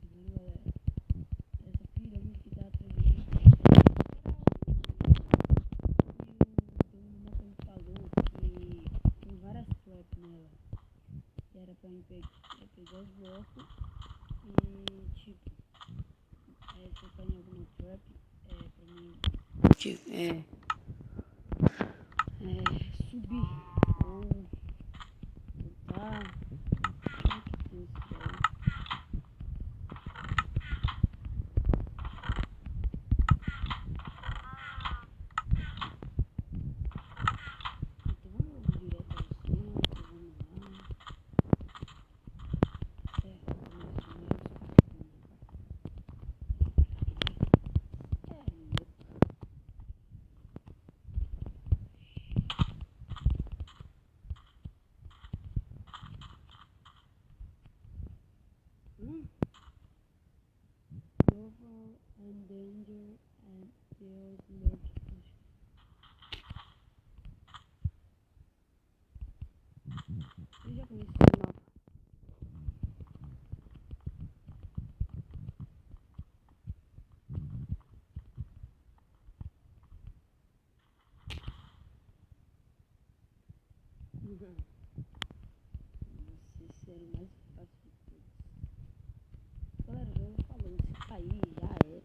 Galera, essa pirâmide que tá atrás de mim. E o dono do mapa me falou que tem várias traps nela. Que era pra mim pegar os blocos e tipo, se eu cair em alguma trap, pra mim tipo, subir ou voltar. Como que tem isso daí? Então vamos direto ao centro, vamos lá. Novel and danger and there's multiple. Eu já conheci esse mapa. Esse era o mais fácil de todos. Galera, eu vou falando, se cair já era.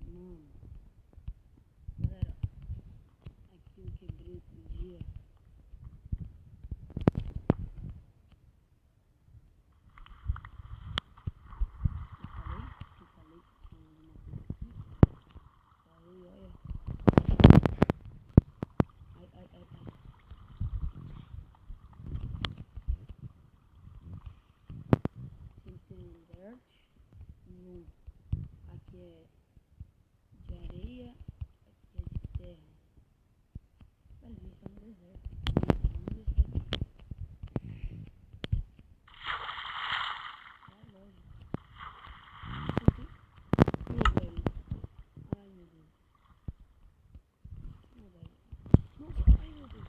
Mano, galera, aqui eu quebrei outro dia. Eu falei que tinha alguma coisa aqui. Falei, olha. Ai. Aqui tem dirt. Aqui é de areia. Aqui é de terra. Mas a gente tá no deserto. Vamos descer aqui. É lógico. Meu velho. Ai, meu Deus. Meu velho. Nossa, ai, meu Deus.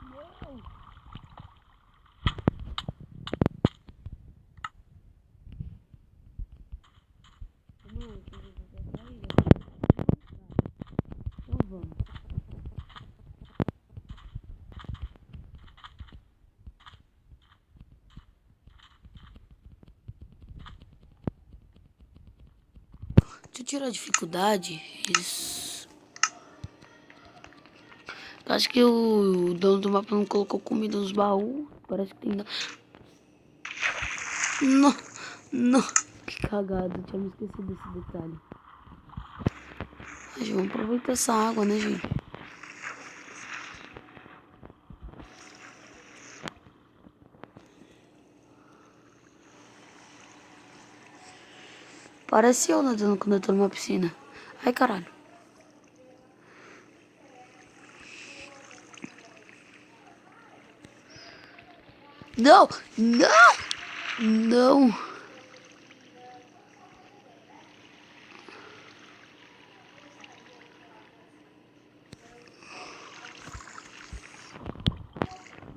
Não. Mano, eu preciso da saída. Então vamos. Deixa eu tirar a dificuldade. Isso. Acho que o dono do mapa não colocou comida nos baús. Parece que tem. Não, não. Que cagada. Tinha me esquecido desse detalhe. Mas vamos aproveitar essa água, né, gente? Parece eu nadando quando eu tô numa piscina. Ai, caralho. Não! Não! Não!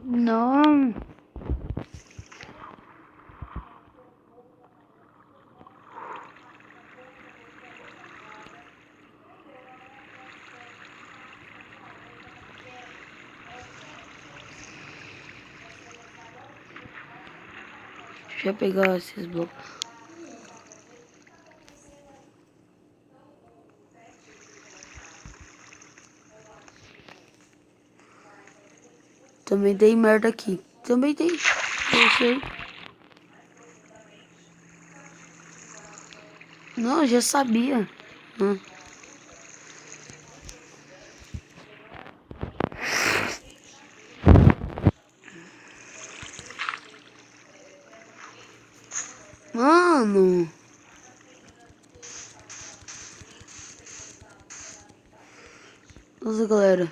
Não! Deixa eu pegar esses blocos. Também tem merda aqui. Também tem. Eu sei. Não, eu já sabia. Mano. Nossa, galera.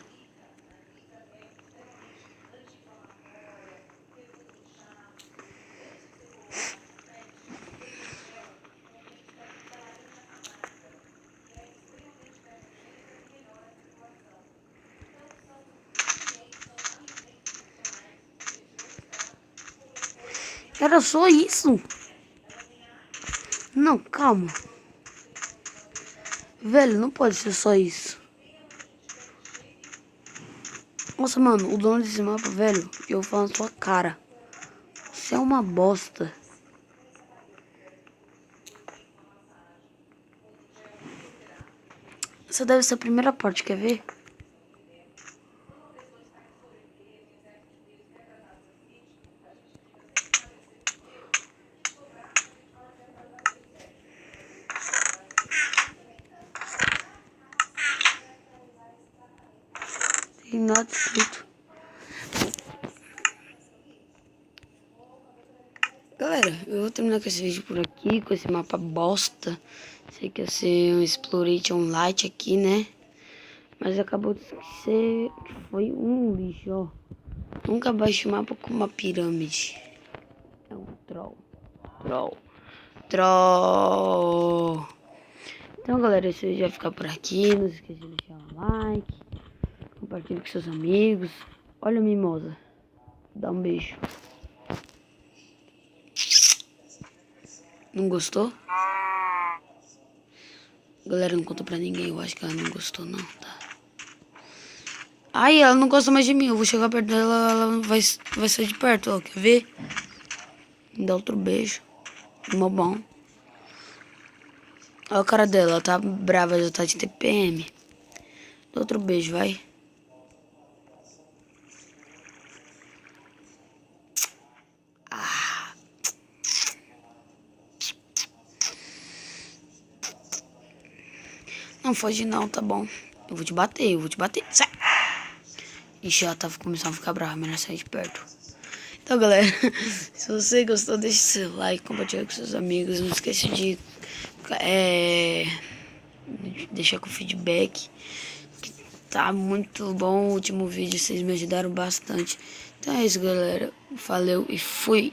Era só isso? Não, calma. Velho, não pode ser só isso. Nossa, mano, o dono desse mapa, velho, eu falo na sua cara. Você é uma bosta. Essa deve ser a primeira parte, quer ver? Tem nada escrito. Galera, eu vou terminar com esse vídeo por aqui, com esse mapa bosta. Sei que ia ser um Exploration Light aqui, né? Mas acabou de ser que foi um lixo, ó. Nunca baixe o mapa com uma pirâmide. É um troll. Troll. Então, galera, esse vídeo vai ficar por aqui. Não se esqueça de deixar um like. Compartilhe com seus amigos. Olha a mimosa. Dá um beijo. Não gostou? Galera, não conta pra ninguém. Eu acho que ela não gostou, não, tá? Ai, ela não gosta mais de mim. Eu vou chegar perto dela, ela vai sair de perto, ó. Quer ver? Me dá outro beijo. Mó bom. Olha a cara dela, ela tá brava, já tá de TPM. Dá outro beijo, vai. Não foge não, tá bom. Eu vou te bater. Sai. Ixi, ela tava começando a ficar brava, melhor sair de perto. Então, galera, se você gostou, deixe seu like, compartilha com seus amigos. Não esqueça de deixar com feedback. Que tá muito bom o último vídeo, vocês me ajudaram bastante. Então é isso, galera. Valeu e fui.